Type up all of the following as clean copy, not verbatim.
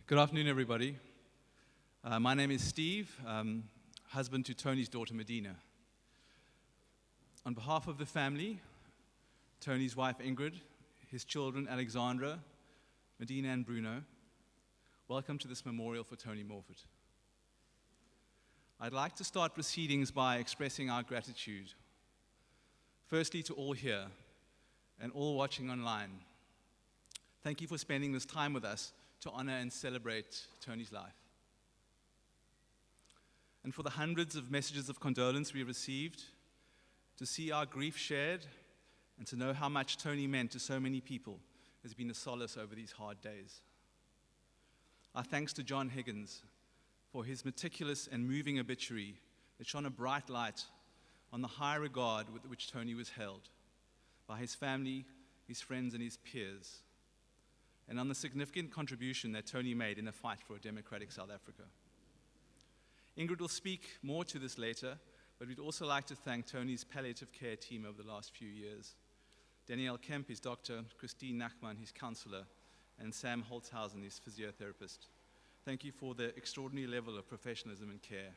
Good afternoon, everybody. My name is Steve, husband to Tony's daughter, Medina. On behalf of the family, Tony's wife, Ingrid, his children, Alexandra, Medina, and Bruno, welcome to this memorial for Tony Morphet. I'd like to start proceedings by expressing our gratitude, firstly to all here and all watching online. Thank you for spending this time with us to honor and celebrate Tony's life. And for the hundreds of messages of condolence we have received, to see our grief shared, and to know how much Tony meant to so many people has been a solace over these hard days. Our thanks to John Higgins for his meticulous and moving obituary that shone a bright light on the high regard with which Tony was held by his family, his friends, and his peers, and on the significant contribution that Tony made in the fight for a democratic South Africa. Ingrid will speak more to this later, but we'd also like to thank Tony's palliative care team over the last few years. Danielle Kemp, his doctor, Christine Nachman, his counselor, and Sam Holtzhausen, his physiotherapist. Thank you for the extraordinary level of professionalism and care.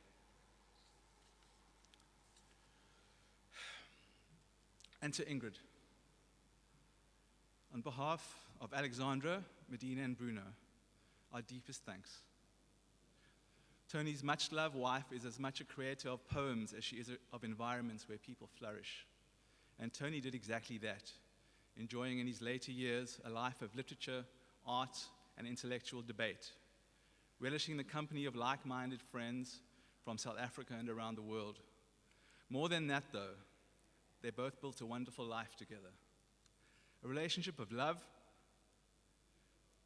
And to Ingrid, on behalf of Alexandra, Medina, and Bruno, our deepest thanks. Tony's much-loved wife is as much a creator of poems as she is of environments where people flourish. And Tony did exactly that, enjoying in his later years a life of literature, art, and intellectual debate, relishing the company of like-minded friends from South Africa and around the world. More than that, though, they both built a wonderful life together. A relationship of love,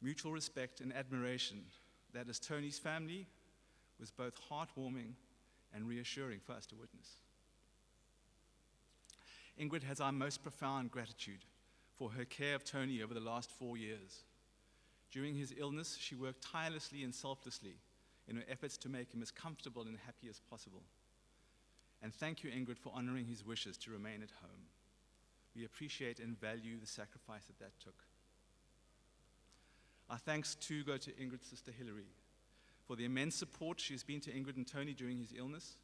mutual respect, and admiration that, as Tony's family, was both heartwarming and reassuring for us to witness. Ingrid has our most profound gratitude for her care of Tony over the last 4 years. During his illness, she worked tirelessly and selflessly in her efforts to make him as comfortable and happy as possible. And thank you, Ingrid, for honoring his wishes to remain at home. We appreciate and value the sacrifice that took. Our thanks too go to Ingrid's sister Hilary for the immense support she has been to Ingrid and Tony during his illness,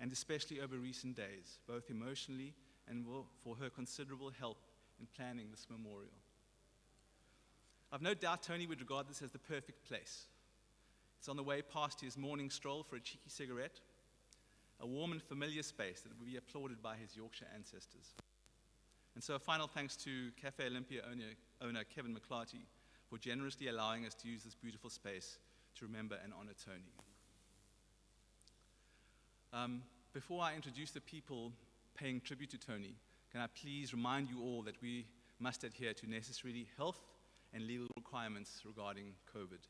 and especially over recent days, both emotionally and for her considerable help in planning this memorial. I've no doubt Tony would regard this as the perfect place. It's on the way past his morning stroll for a cheeky cigarette, a warm and familiar space that would be applauded by his Yorkshire ancestors. And so a final thanks to Cafe Olympia owner Kevin McClarty for generously allowing us to use this beautiful space to remember and honor Tony. Before I introduce the people paying tribute to Tony, can I please remind you all that we must adhere to necessary health and legal requirements regarding COVID.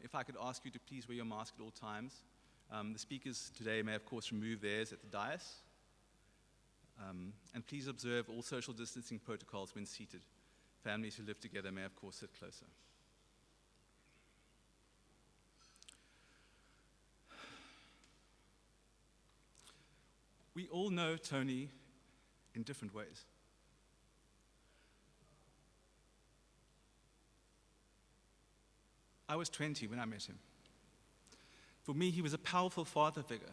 If I could ask you to please wear your mask at all times. The speakers today may of course remove theirs at the dais. And please observe all social distancing protocols when seated. Families who live together may of course sit closer. We all know Tony in different ways. I was 20 when I met him. For me, he was a powerful father figure,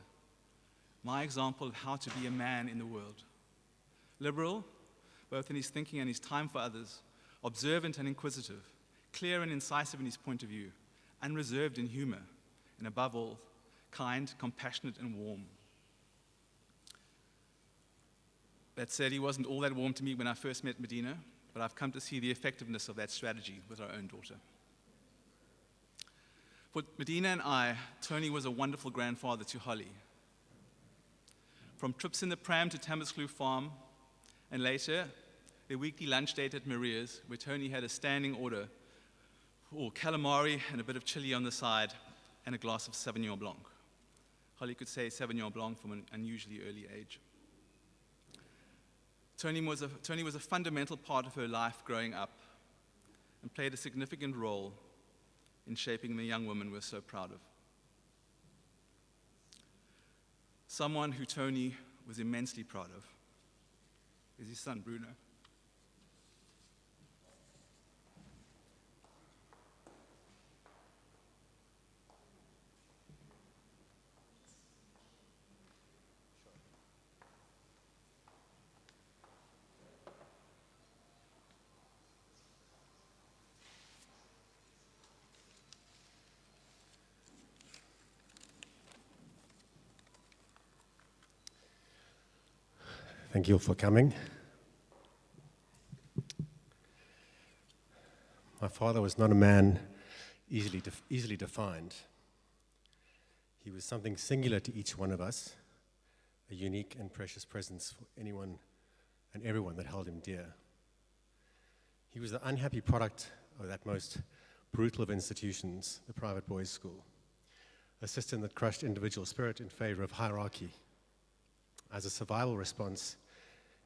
my example of how to be a man in the world. Liberal, both in his thinking and his time for others, observant and inquisitive, clear and incisive in his point of view, unreserved in humor, and above all, kind, compassionate, and warm. That said, he wasn't all that warm to me when I first met Medina, but I've come to see the effectiveness of that strategy with our own daughter. For Medina and I, Tony was a wonderful grandfather to Holly. From trips in the pram to Tamberskloof Farm, and later, their weekly lunch date at Maria's, where Tony had a standing order for calamari and a bit of chili on the side, and a glass of Sauvignon Blanc. Holly could say Sauvignon Blanc from an unusually early age. Tony was a fundamental part of her life growing up and played a significant role in shaping the young woman we're so proud of. Someone who Tony was immensely proud of is his son, Bruno. Thank you for coming. My father was not a man easily defined. He was something singular to each one of us, a unique and precious presence for anyone and everyone that held him dear. He was the unhappy product of that most brutal of institutions, the private boys' school, a system that crushed individual spirit in favor of hierarchy. As a survival response,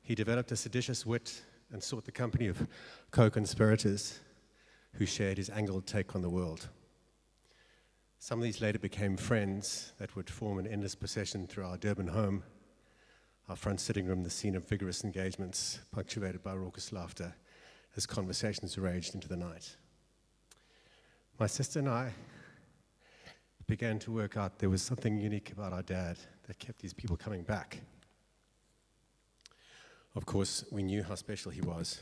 he developed a seditious wit and sought the company of co-conspirators who shared his angled take on the world. Some of these later became friends that would form an endless procession through our Durban home, our front sitting room, the scene of vigorous engagements, punctuated by raucous laughter as conversations raged into the night. My sister and I began to work out there was something unique about our dad that kept these people coming back. Of course, we knew how special he was,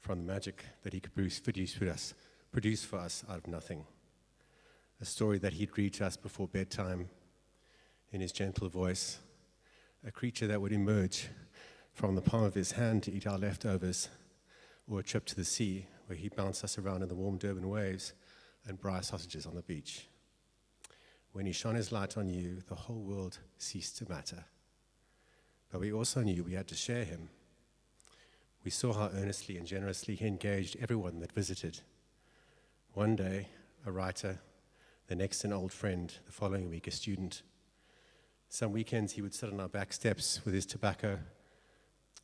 from the magic that he could produce for us out of nothing. A story that he'd read to us before bedtime in his gentle voice, a creature that would emerge from the palm of his hand to eat our leftovers, or a trip to the sea where he'd bounce us around in the warm Durban waves and braai sausages on the beach. When he shone his light on you, the whole world ceased to matter. But we also knew we had to share him. We saw how earnestly and generously he engaged everyone that visited. One day, a writer, the next an old friend, the following week a student. Some weekends he would sit on our back steps with his tobacco,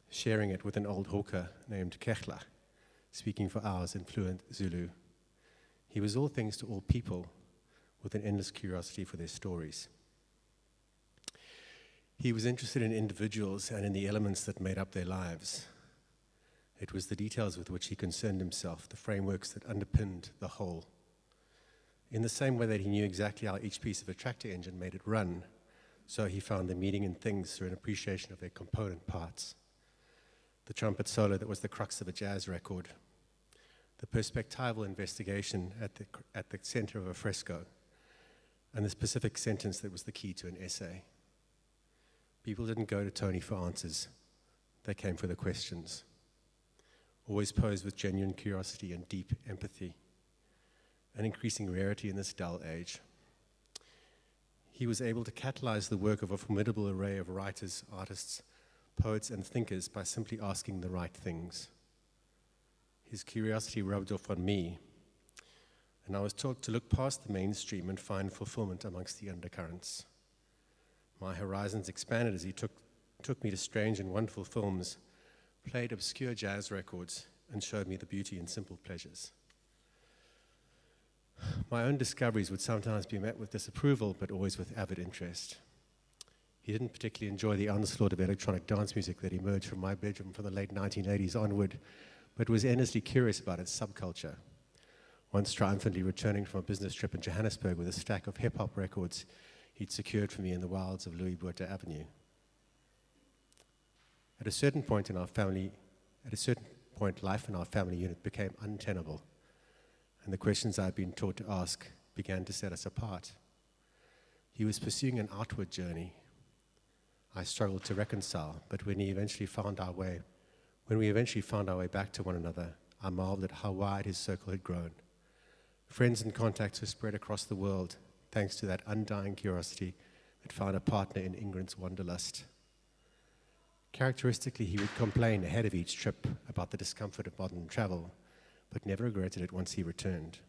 sharing it with an old hawker named Kechla, speaking for hours in fluent Zulu. He was all things to all people, with an endless curiosity for their stories. He was interested in individuals and in the elements that made up their lives. It was the details with which he concerned himself, the frameworks that underpinned the whole. In the same way that he knew exactly how each piece of a tractor engine made it run, so he found the meaning in things through an appreciation of their component parts. The trumpet solo that was the crux of a jazz record, the perspectival investigation at the center of a fresco, and the specific sentence that was the key to an essay. People didn't go to Tony for answers. They came for the questions, always posed with genuine curiosity and deep empathy, an increasing rarity in this dull age. He was able to catalyze the work of a formidable array of writers, artists, poets, and thinkers by simply asking the right things. His curiosity rubbed off on me, and I was taught to look past the mainstream and find fulfillment amongst the undercurrents. My horizons expanded as he took me to strange and wonderful films, played obscure jazz records, and showed me the beauty in simple pleasures. My own discoveries would sometimes be met with disapproval, but always with avid interest. He didn't particularly enjoy the onslaught of electronic dance music that emerged from my bedroom from the late 1980s onward, but was endlessly curious about its subculture. Once triumphantly returning from a business trip in Johannesburg with a stack of hip-hop records he'd secured for me in the wilds of Louis Botha Avenue. At a certain point, life in our family unit became untenable, and the questions I had been taught to ask began to set us apart. He was pursuing an outward journey. I struggled to reconcile, but when we eventually found our way back to one another, I marveled at how wide his circle had grown. Friends and contacts were spread across the world, thanks to that undying curiosity that found a partner in Ingrid's wanderlust. Characteristically, he would complain ahead of each trip about the discomfort of modern travel, but never regretted it once he returned.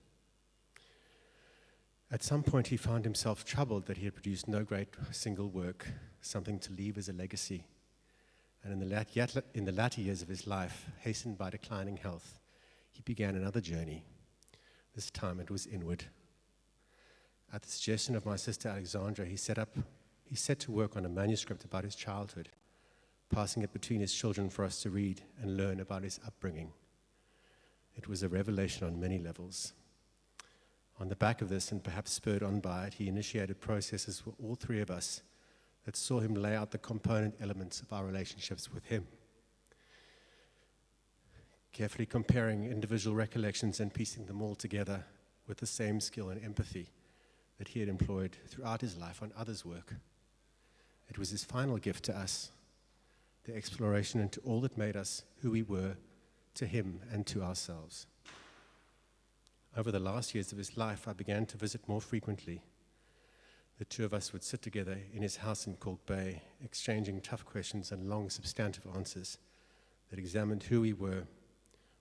At some point, he found himself troubled that he had produced no great single work, something to leave as a legacy. And in the latter years of his life, hastened by declining health, he began another journey. This time it was inward. At the suggestion of my sister Alexandra, he set to work on a manuscript about his childhood, passing it between his children for us to read and learn about his upbringing. It was a revelation on many levels. On the back of this, and perhaps spurred on by it, he initiated processes for all three of us that saw him lay out the component elements of our relationships with him. Carefully comparing individual recollections and piecing them all together with the same skill and empathy that he had employed throughout his life on others' work. It was his final gift to us, the exploration into all that made us who we were to him and to ourselves. Over the last years of his life, I began to visit more frequently. The two of us would sit together in his house in Cork Bay, exchanging tough questions and long, substantive answers that examined who we were,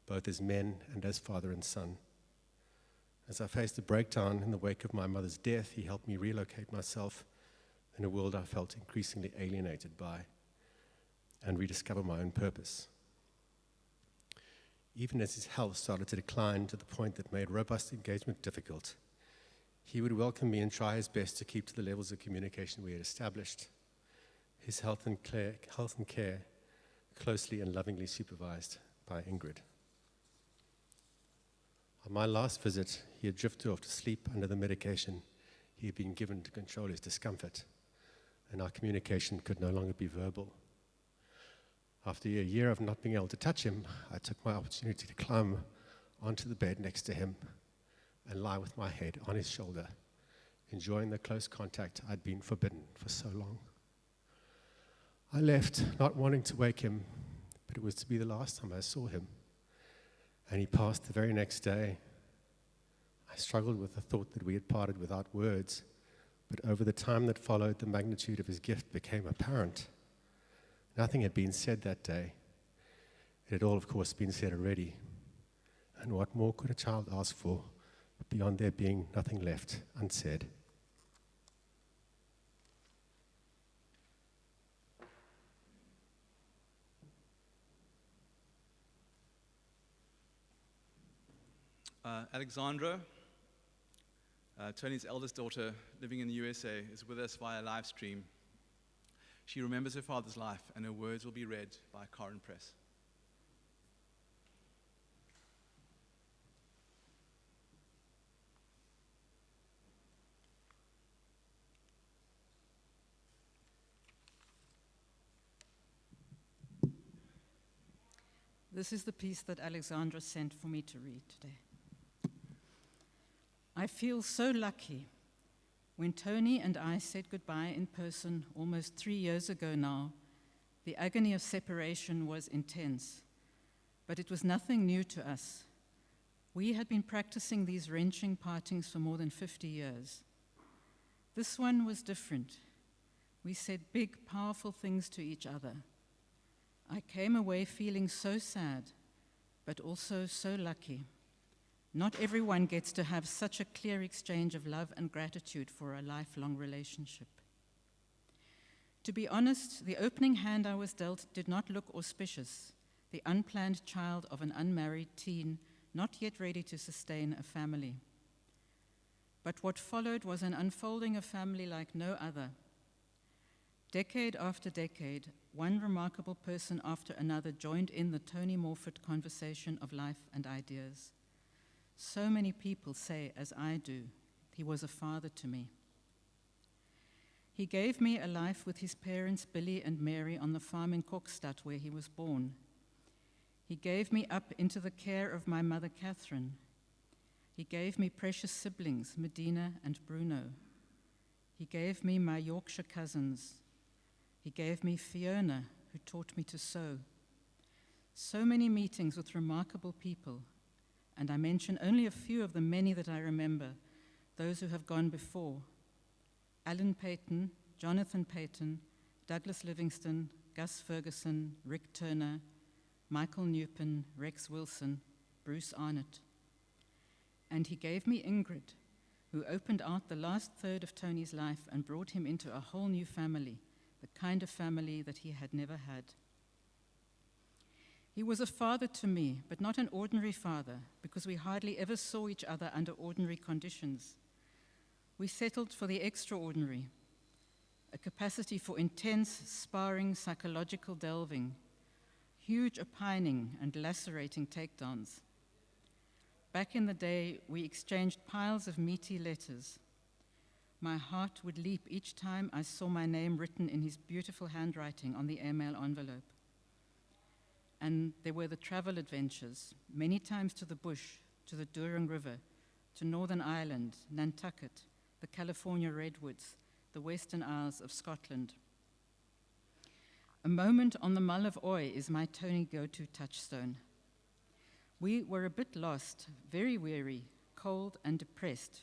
both as men and as father and son. As I faced a breakdown in the wake of my mother's death, he helped me relocate myself in a world I felt increasingly alienated by and rediscover my own purpose. Even as his health started to decline to the point that made robust engagement difficult, he would welcome me and try his best to keep to the levels of communication we had established. His health and care closely and lovingly supervised by Ingrid. On my last visit, he had drifted off to sleep under the medication he had been given to control his discomfort, and our communication could no longer be verbal. After a year of not being able to touch him, I took my opportunity to climb onto the bed next to him and lie with my head on his shoulder, enjoying the close contact I'd been forbidden for so long. I left, not wanting to wake him, but it was to be the last time I saw him, and he passed the very next day. I struggled with the thought that we had parted without words, but over the time that followed, the magnitude of his gift became apparent. Nothing had been said that day. It had all, of course, been said already. And what more could a child ask for beyond there being nothing left unsaid? Alexandra, Tony's eldest daughter, living in the USA, is with us via live stream. She remembers her father's life, and her words will be read by Karen Press. This is the piece that Alexandra sent for me to read today. I feel so lucky. When Tony and I said goodbye in person almost 3 years ago now, the agony of separation was intense, but it was nothing new to us. We had been practicing these wrenching partings for more than 50 years. This one was different. We said big, powerful things to each other. I came away feeling so sad, but also so lucky. Not everyone gets to have such a clear exchange of love and gratitude for a lifelong relationship. To be honest, the opening hand I was dealt did not look auspicious, the unplanned child of an unmarried teen, not yet ready to sustain a family. But what followed was an unfolding of family like no other. Decade after decade, one remarkable person after another joined in the Tony Morphet conversation of life and ideas. So many people say, as I do, he was a father to me. He gave me a life with his parents, Billy and Mary, on the farm in Kokstad, where he was born. He gave me up into the care of my mother, Catherine. He gave me precious siblings, Medina and Bruno. He gave me my Yorkshire cousins. He gave me Fiona, who taught me to sew. So many meetings with remarkable people, and I mention only a few of the many that I remember, those who have gone before. Alan Payton, Jonathan Payton, Douglas Livingston, Gus Ferguson, Rick Turner, Michael Newpin, Rex Wilson, Bruce Arnott. And he gave me Ingrid, who opened out the last third of Tony's life and brought him into a whole new family, the kind of family that he had never had. He was a father to me, but not an ordinary father, because we hardly ever saw each other under ordinary conditions. We settled for the extraordinary, a capacity for intense, sparring, psychological delving, huge opining and lacerating takedowns. Back in the day, we exchanged piles of meaty letters. My heart would leap each time I saw my name written in his beautiful handwriting on the airmail envelope. And there were the travel adventures, many times to the bush, to the Durham River, to Northern Ireland, Nantucket, the California redwoods, the Western Isles of Scotland. A moment on the Mull of Oi is my Tony go-to touchstone. We were a bit lost, very weary, cold and depressed,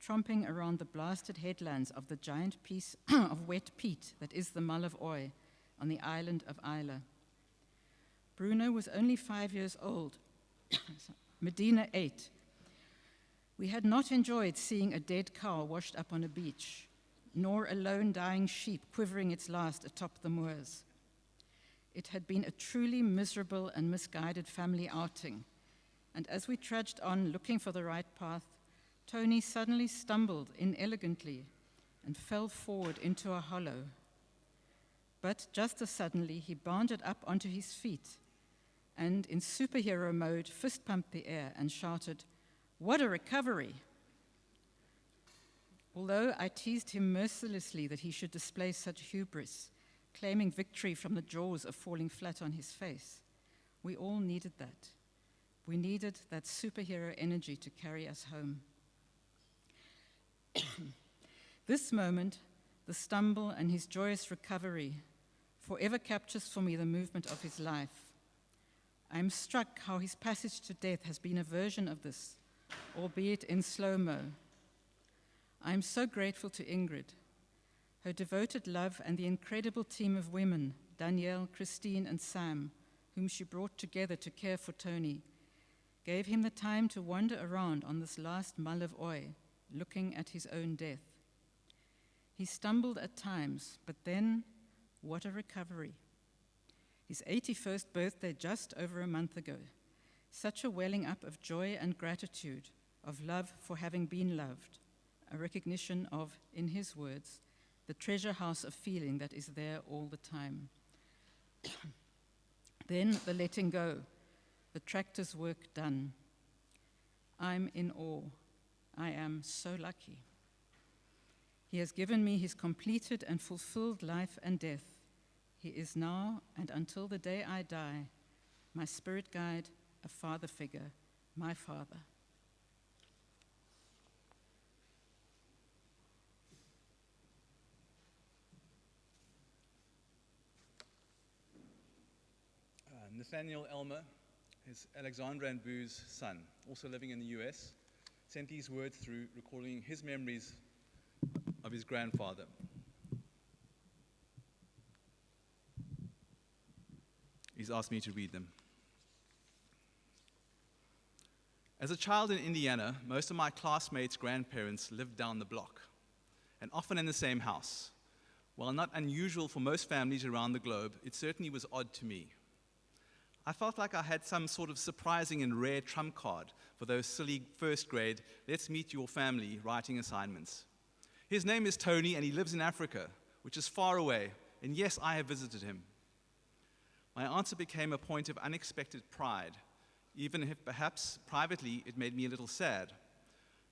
tromping around the blasted headlands of the giant piece of wet peat that is the Mull of Oi on the island of Isla. Bruno was only 5 years old, Medina 8. We had not enjoyed seeing a dead cow washed up on a beach, nor a lone dying sheep quivering its last atop the moors. It had been a truly miserable and misguided family outing, and as we trudged on looking for the right path, Tony suddenly stumbled inelegantly and fell forward into a hollow. But just as suddenly, he bounded up onto his feet and, in superhero mode, fist-pumped the air and shouted, "What a recovery!" Although I teased him mercilessly that he should display such hubris, claiming victory from the jaws of falling flat on his face, we all needed that. We needed that superhero energy to carry us home. This moment, the stumble and his joyous recovery, forever captures for me the movement of his life. I am struck how his passage to death has been a version of this, albeit in slow-mo. I am so grateful to Ingrid. Her devoted love and the incredible team of women, Danielle, Christine, and Sam, whom she brought together to care for Tony, gave him the time to wander around on this last Mull of Oi, looking at his own death. He stumbled at times, but then, what a recovery. His 81st birthday just over a month ago. Such a welling up of joy and gratitude, of love for having been loved, a recognition of, in his words, the treasure house of feeling that is there all the time. Then the letting go, the tractor's work done. I'm in awe. I am so lucky. He has given me his completed and fulfilled life and death. He is now, and until the day I die, my spirit guide, a father figure, my father. Nathaniel Elmer is Alexandra and Boo's son, also living in the US, sent these words through recalling his memories of his grandfather. He's asked me to read them. As a child in Indiana, most of my classmates' grandparents lived down the block, and often in the same house. While not unusual for most families around the globe, it certainly was odd to me. I felt like I had some sort of surprising and rare trump card for those silly first grade, let's meet your family writing assignments. His name is Tony, and he lives in Africa, which is far away, and yes, I have visited him. My answer became a point of unexpected pride, even if perhaps privately it made me a little sad,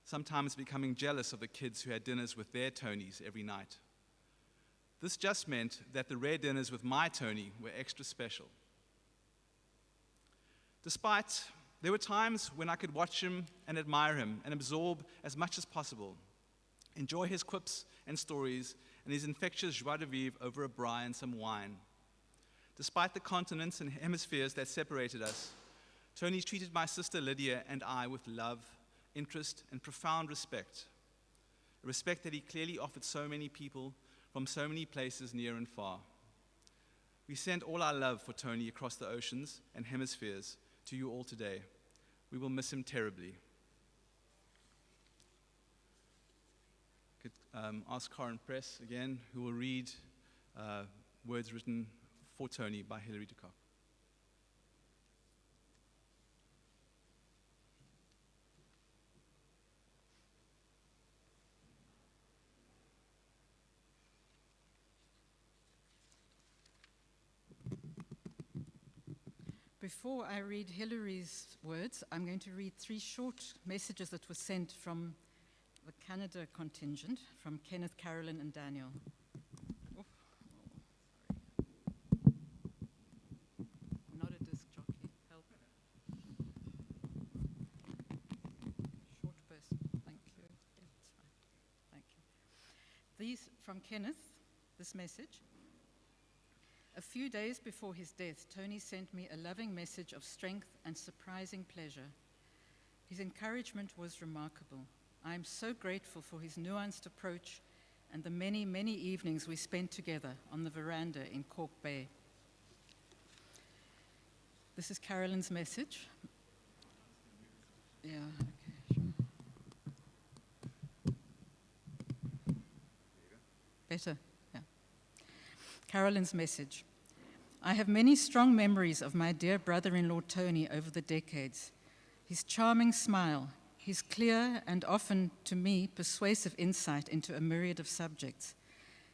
sometimes becoming jealous of the kids who had dinners with their Tonys every night. This just meant that the rare dinners with my Tony were extra special. There were times when I could watch him and admire him and absorb as much as possible, enjoy his quips and stories and his infectious joie de vivre over a braai and some wine. Despite the continents and hemispheres that separated us, Tony treated my sister Lydia and I with love, interest, and profound respect, a respect that he clearly offered so many people from so many places near and far. We send all our love for Tony across the oceans and hemispheres to you all today. We will miss him terribly. Could ask Karen Press again, who will read words written for Tony by Hilary de Kock. Before I read Hilary's words, I'm going to read 3 short messages that were sent from the Canada contingent, from Kenneth, Carolyn, and Daniel. Oh, sorry. I'm not a disc jockey. Help. Short person. Thank you. Yeah, that's fine. Thank you. These from Kenneth, this message. A few days before his death, Tony sent me a loving message of strength and surprising pleasure. His encouragement was remarkable. I am so grateful for his nuanced approach and the many, many evenings we spent together on the veranda in Cork Bay. This is Carolyn's message. Yeah, okay, sure. Better, yeah. Carolyn's message. I have many strong memories of my dear brother-in-law Tony over the decades. His charming smile, his clear and often, to me, persuasive insight into a myriad of subjects,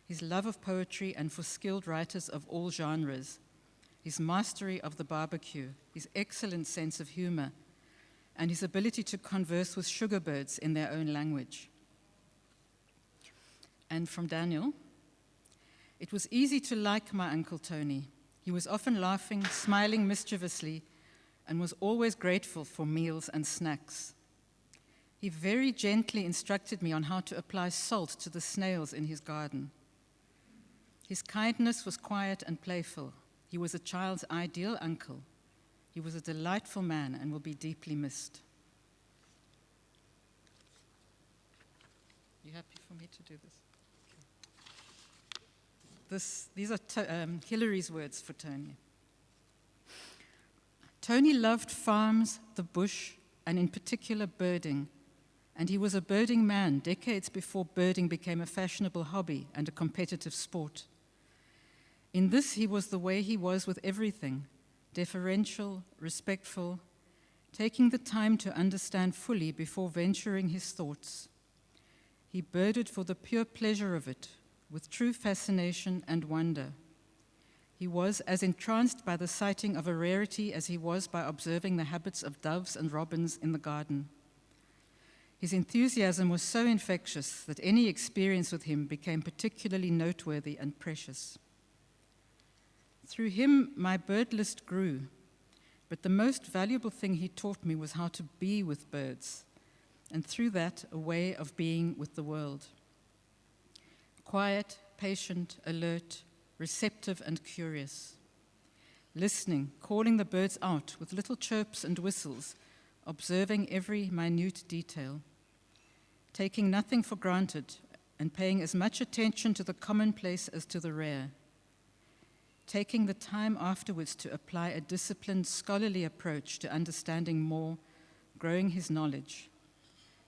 his love of poetry and for skilled writers of all genres, his mastery of the barbecue, his excellent sense of humor, and his ability to converse with sugar birds in their own language. And from Daniel, it was easy to like my Uncle Tony. He was often laughing, smiling mischievously, and was always grateful for meals and snacks. He very gently instructed me on how to apply salt to the snails in his garden. His kindness was quiet and playful. He was a child's ideal uncle. He was a delightful man and will be deeply missed. You happy for me to do this? These are Hillary's words for Tony. Tony loved farms, the bush, and in particular birding, and he was a birding man decades before birding became a fashionable hobby and a competitive sport. In this, he was the way he was with everything, deferential, respectful, taking the time to understand fully before venturing his thoughts. He birded for the pure pleasure of it, with true fascination and wonder. He was as entranced by the sighting of a rarity as he was by observing the habits of doves and robins in the garden. His enthusiasm was so infectious that any experience with him became particularly noteworthy and precious. Through him, my bird list grew, but the most valuable thing he taught me was how to be with birds, and through that, a way of being with the world. Quiet, patient, alert, receptive and curious. Listening, calling the birds out with little chirps and whistles, observing every minute detail. Taking nothing for granted and paying as much attention to the commonplace as to the rare. Taking the time afterwards to apply a disciplined, scholarly approach to understanding more, growing his knowledge,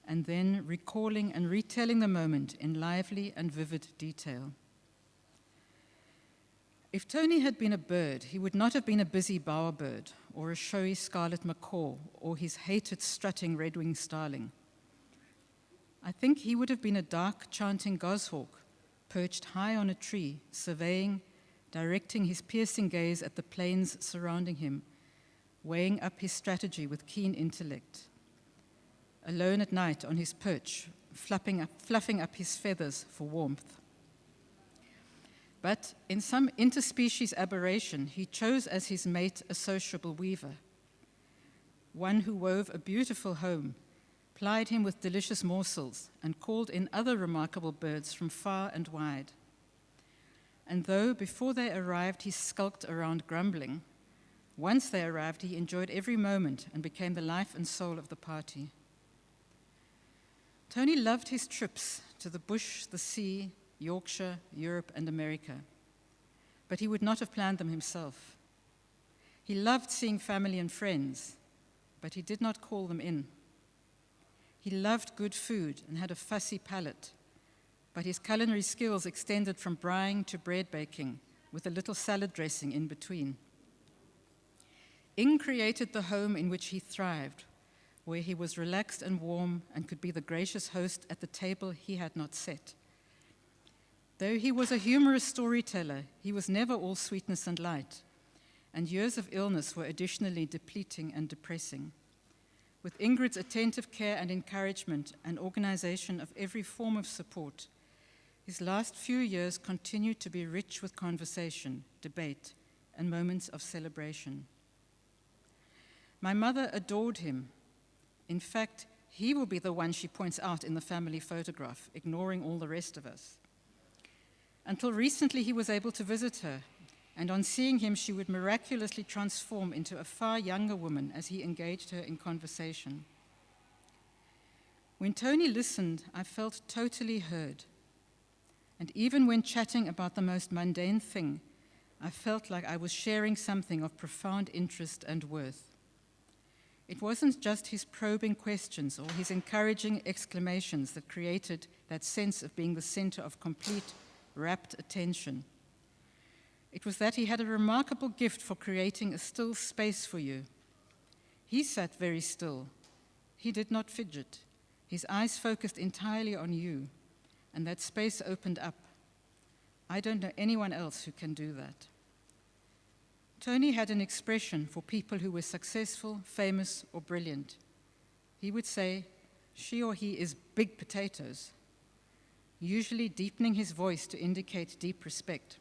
and then recalling and retelling the moment in lively and vivid detail. If Tony had been a bird, he would not have been a busy bowerbird or a showy scarlet macaw or his hated strutting red-winged starling. I think he would have been a dark, chanting goshawk, perched high on a tree, surveying, directing his piercing gaze at the plains surrounding him, weighing up his strategy with keen intellect. Alone at night on his perch, fluffing up his feathers for warmth. But in some interspecies aberration, he chose as his mate a sociable weaver, one who wove a beautiful home, plied him with delicious morsels, and called in other remarkable birds from far and wide. And though before they arrived he skulked around grumbling, once they arrived he enjoyed every moment and became the life and soul of the party. Tony loved his trips to the bush, the sea, Yorkshire, Europe, and America, but he would not have planned them himself. He loved seeing family and friends, but he did not call them in. He loved good food and had a fussy palate, but his culinary skills extended from braaiing to bread baking, with a little salad dressing in between. Ing created the home in which he thrived, where he was relaxed and warm and could be the gracious host at the table he had not set. Though he was a humorous storyteller, he was never all sweetness and light, and years of illness were additionally depleting and depressing. With Ingrid's attentive care and encouragement and organization of every form of support, his last few years continued to be rich with conversation, debate, and moments of celebration. My mother adored him. In fact, he will be the one she points out in the family photograph, ignoring all the rest of us. Until recently, he was able to visit her, and on seeing him, she would miraculously transform into a far younger woman as he engaged her in conversation. When Tony listened, I felt totally heard. And even when chatting about the most mundane thing, I felt like I was sharing something of profound interest and worth. It wasn't just his probing questions or his encouraging exclamations that created that sense of being the center of complete, rapt attention. It was that he had a remarkable gift for creating a still space for you. He sat very still. He did not fidget. His eyes focused entirely on you, and that space opened up. I don't know anyone else who can do that. Tony had an expression for people who were successful, famous, or brilliant. He would say, she or he is big potatoes, usually deepening his voice to indicate deep respect.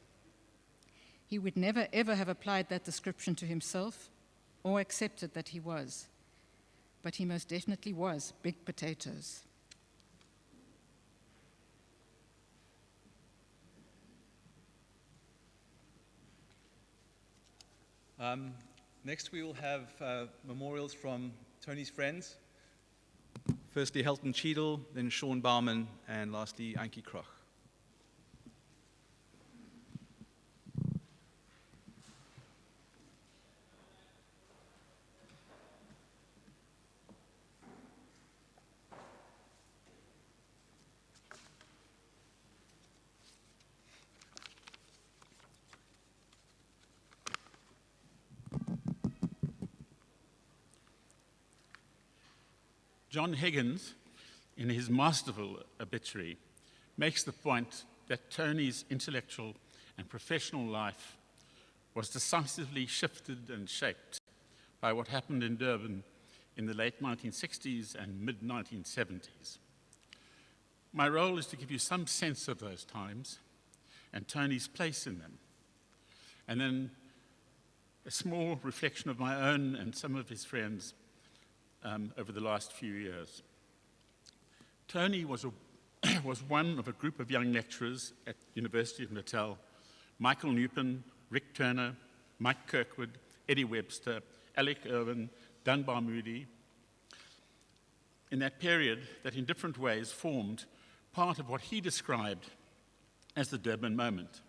He would never, ever have applied that description to himself or accepted that he was. But he most definitely was big potatoes. Next, we will have memorials from Tony's friends. Firstly, Helton Cheadle, then Sean Bauman, and lastly, Ankie Kroch. John Higgins, in his masterful obituary, makes the point that Tony's intellectual and professional life was decisively shifted and shaped by what happened in Durban in the late 1960s and mid-1970s. My role is to give you some sense of those times and Tony's place in them, and then a small reflection of my own and some of his friends over the last few years. Tony was one of a group of young lecturers at the University of Natal: Michael Newpin, Rick Turner, Mike Kirkwood, Eddie Webster, Alec Irwin, Dunbar Moody, in that period that in different ways formed part of what he described as the Durban moment,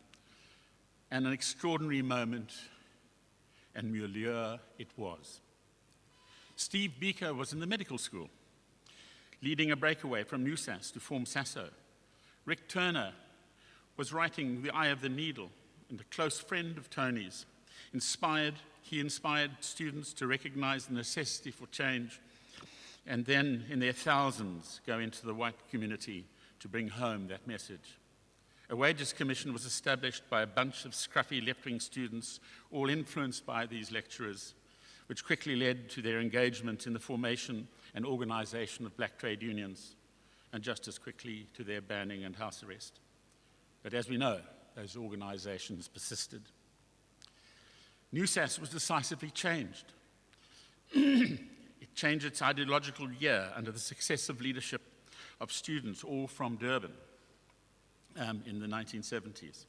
and an extraordinary moment and milieu it was. Steve Biko was in the medical school, leading a breakaway from NUSAS to form SASO. Rick Turner was writing The Eye of the Needle, and a close friend of Tony's. He inspired students to recognize the necessity for change, and then in their thousands go into the white community to bring home that message. A wages commission was established by a bunch of scruffy left-wing students, all influenced by these lecturers, which quickly led to their engagement in the formation and organization of black trade unions, and just as quickly to their banning and house arrest. But as we know, those organizations persisted. NUSAS was decisively changed. It changed its ideological year under the successive leadership of students, all from Durban, in the 1970s.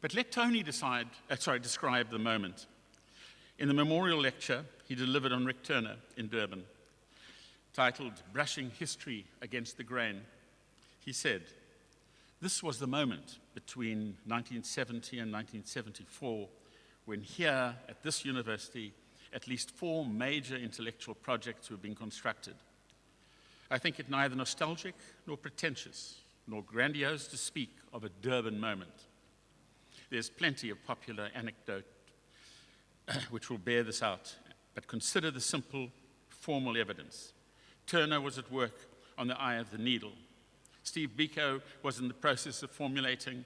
But let Tony describe the moment. In the memorial lecture he delivered on Rick Turner in Durban, titled Brushing History Against the Grain, he said, "This was the moment between 1970 and 1974 when here at this university at least 4 major intellectual projects were being constructed. I think it neither nostalgic nor pretentious nor grandiose to speak of a Durban moment. There's plenty of popular anecdote which will bear this out, but consider the simple, formal evidence. Turner was at work on The Eye of the Needle. Steve Biko was in the process of formulating,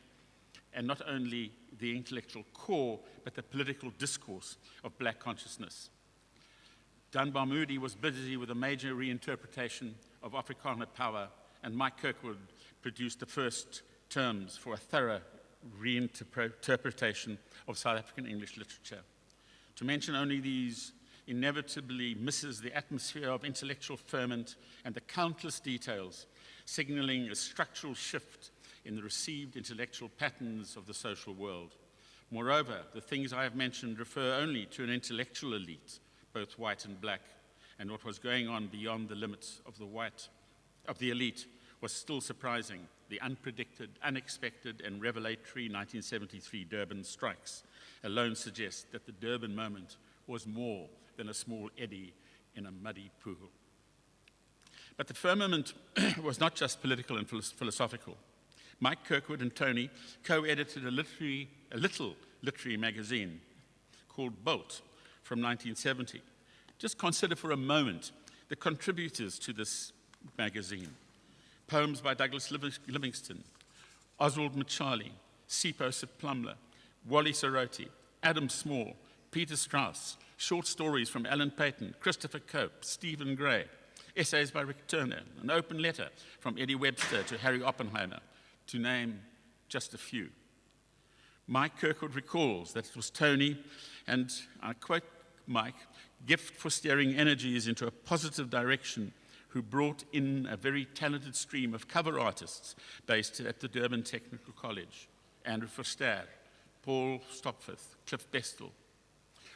and not only the intellectual core, but the political discourse of black consciousness. Dunbar Moody was busy with a major reinterpretation of Afrikaner power, and Mike Kirkwood produced the first terms for a thorough reinterpretation of South African English literature. To mention only these inevitably misses the atmosphere of intellectual ferment and the countless details signaling a structural shift in the received intellectual patterns of the social world. Moreover, the things I have mentioned refer only to an intellectual elite, both white and black, and what was going on beyond the limits of the elite was still surprising. The unpredicted, unexpected, and revelatory 1973 Durban strikes alone suggest that the Durban moment was more than a small eddy in a muddy pool. But the firmament was not just political and philosophical. Mike Kirkwood and Tony co-edited a little literary magazine called Bolt from 1970. Just consider for a moment the contributors to this magazine. Poems by Douglas Livingston, Oswald Machali, Sipho Siplumla, Wally Soroti, Adam Small, Peter Strauss, short stories from Alan Paton, Christopher Cope, Stephen Gray, essays by Rick Turner, an open letter from Eddie Webster to Harry Oppenheimer, to name just a few. Mike Kirkwood recalls that it was Tony, and I quote Mike, gift for steering energies into a positive direction, who brought in a very talented stream of cover artists based at the Durban Technical College, Andrew Verster, Paul Stopforth, Cliff Bestel.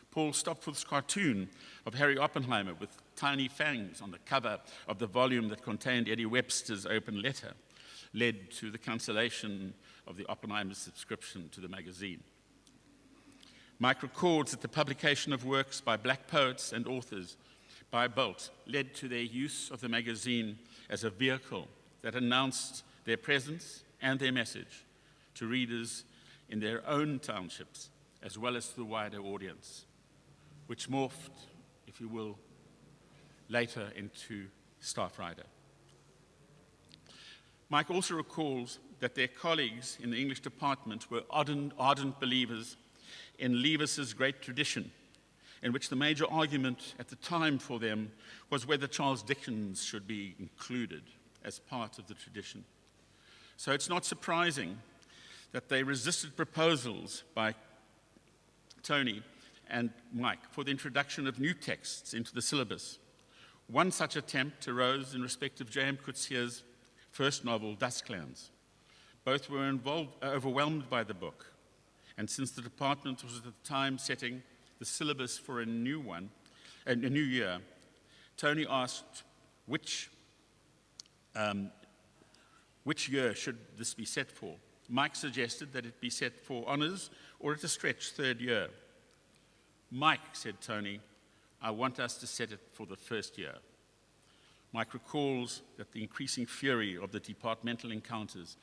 Paul Stopforth's cartoon of Harry Oppenheimer with tiny fangs on the cover of the volume that contained Eddie Webster's open letter led to the cancellation of the Oppenheimer subscription to the magazine. Mike records that the publication of works by black poets and authors by Bolt led to their use of the magazine as a vehicle that announced their presence and their message to readers in their own townships, as well as to the wider audience, which morphed, if you will, later into Staff Rider. Mike also recalls that their colleagues in the English department were ardent believers in Leavis's great tradition, in which the major argument at the time for them was whether Charles Dickens should be included as part of the tradition. So it's not surprising that they resisted proposals by Tony and Mike for the introduction of new texts into the syllabus. One such attempt arose in respect of J.M. Coetzee's first novel, Dusklands. Both were overwhelmed by the book, and since the department was at the time setting the syllabus for a new year, Tony asked which year should this be set for. Mike suggested that it be set for honors or at a stretch third year. Mike, said Tony, I want us to set it for the first year. Mike recalls that the increasing fury of the departmental encounters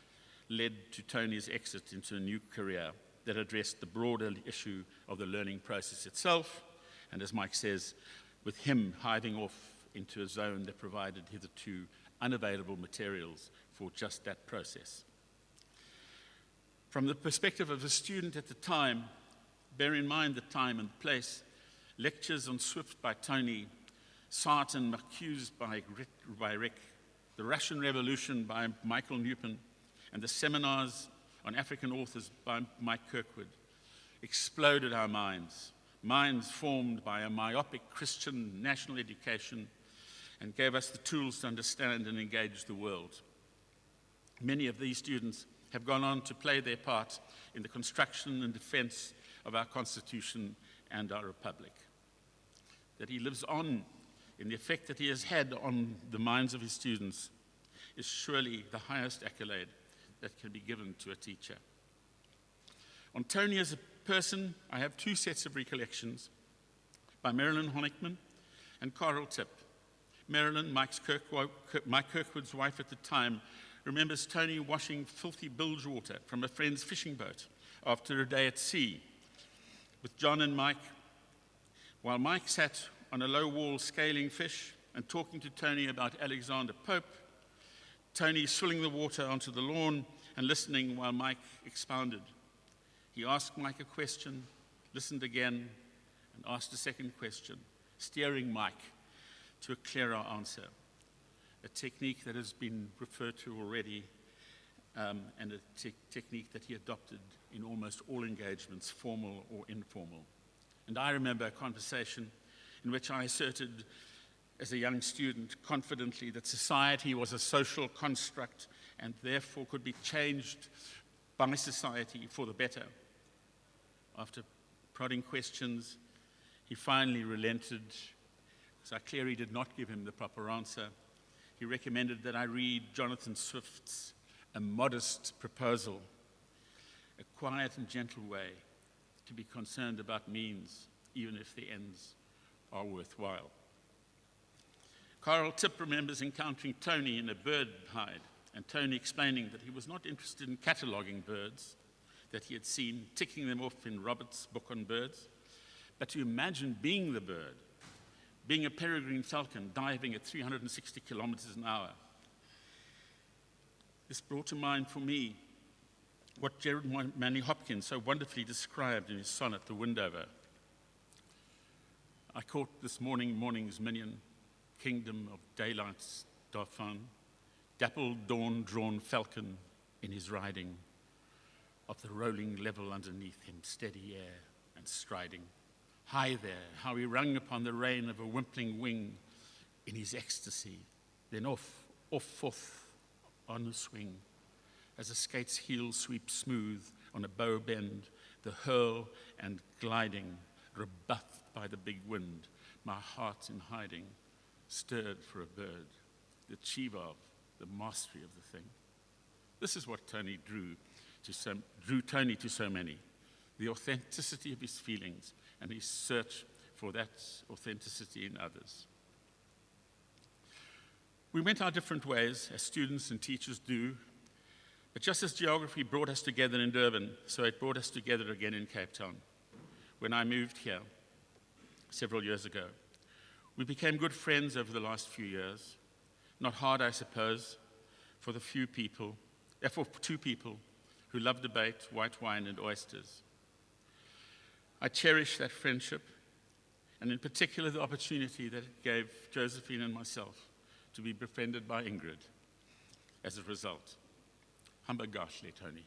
led to Tony's exit into a new career that addressed the broader issue of the learning process itself, and as Mike says, with him hiving off into a zone that provided hitherto unavailable materials for just that process. From the perspective of a student at the time, bear in mind the time and place, lectures on Swift by Tony, Sartre and Marcuse by Rick, the Russian Revolution by Michael Newpin, and the seminars on African authors by Mike Kirkwood exploded our minds formed by a myopic Christian national education, and gave us the tools to understand and engage the world. Many of these students have gone on to play their part in the construction and defense of our Constitution and our Republic. That he lives on in the effect that he has had on the minds of his students is surely the highest accolade that can be given to a teacher. On Tony as a person, I have two sets of recollections by Marilyn Honickman and Carl Tipp. Marilyn, Mike Kirkwood's wife at the time, remembers Tony washing filthy bilge water from a friend's fishing boat after a day at sea with John and Mike, while Mike sat on a low wall scaling fish and talking to Tony about Alexander Pope, Tony swilling the water onto the lawn and listening while Mike expounded. He asked Mike a question, listened again, and asked a second question, steering Mike to a clearer answer, a technique that has been referred to already, and a technique that he adopted in almost all engagements, formal or informal. And I remember a conversation in which I asserted as a young student confidently that society was a social construct and therefore could be changed by society for the better. After prodding questions, he finally relented, so I clearly did not give him the proper answer. He recommended that I read Jonathan Swift's A Modest Proposal, a quiet and gentle way to be concerned about means, even if the ends are worthwhile. Carl Tipp remembers encountering Tony in a bird hide, and Tony explaining that he was not interested in cataloguing birds that he had seen, ticking them off in Robert's book on birds, but to imagine being the bird, being a peregrine falcon diving at 360 kilometers an hour. This brought to mind for me what Gerard Manley Hopkins so wonderfully described in his sonnet, The Windover. I caught this morning's minion, kingdom of daylight's dauphin, dappled dawn-drawn falcon in his riding, of the rolling level underneath him, steady air and striding. High there, how he rung upon the rein of a wimpling wing in his ecstasy, then off, forth on a swing, as a skate's heel sweeps smooth on a bow bend, the hurl and gliding, rebuffed by the big wind, my heart in hiding, stirred for a bird, the chief of, the mastery of the thing. This is what Tony drew Tony to so many, the authenticity of his feelings and his search for that authenticity in others. We went our different ways, as students and teachers do, but just as geography brought us together in Durban, so it brought us together again in Cape Town. When I moved here several years ago, we became good friends over the last few years. Not hard, I suppose, for two people who love debate, white wine, and oysters. I cherish that friendship, and in particular the opportunity that it gave Josephine and myself to be befriended by Ingrid as a result. Hamba gashle, Tony.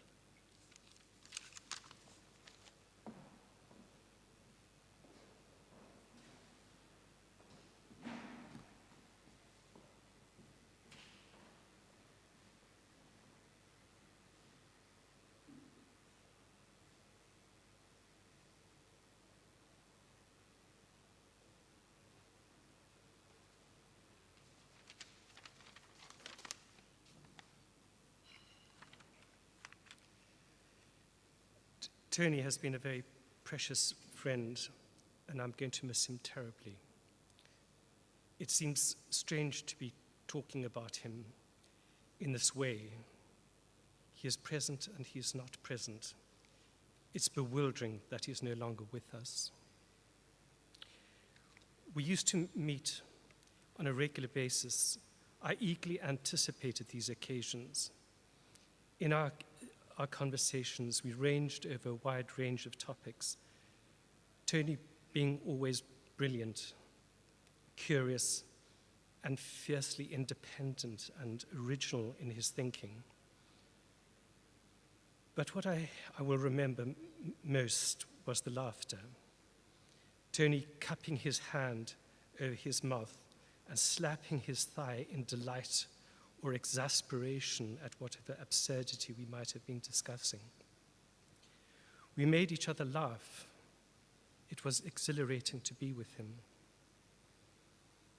Tony has been a very precious friend, and I'm going to miss him terribly. It seems strange to be talking about him in this way. He is present and he is not present. It's bewildering that he is no longer with us. We used to meet on a regular basis. I eagerly anticipated these occasions. In our conversations, we ranged over a wide range of topics. Tony being always brilliant, curious, and fiercely independent and original in his thinking. But what I will remember most was the laughter. Tony cupping his hand over his mouth and slapping his thigh in delight or exasperation at whatever absurdity we might have been discussing. We made each other laugh. It was exhilarating to be with him.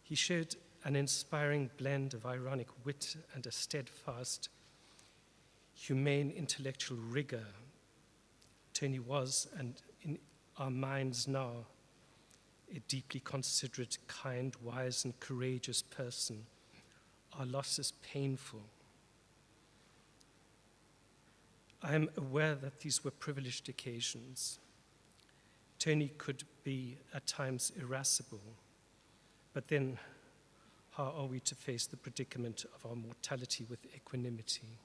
He showed an inspiring blend of ironic wit and a steadfast, humane intellectual rigor. Tony was, and in our minds now, a deeply considerate, kind, wise, and courageous person. Our loss is painful. I am aware that these were privileged occasions. Tony could be at times irascible, but then how are we to face the predicament of our mortality with equanimity?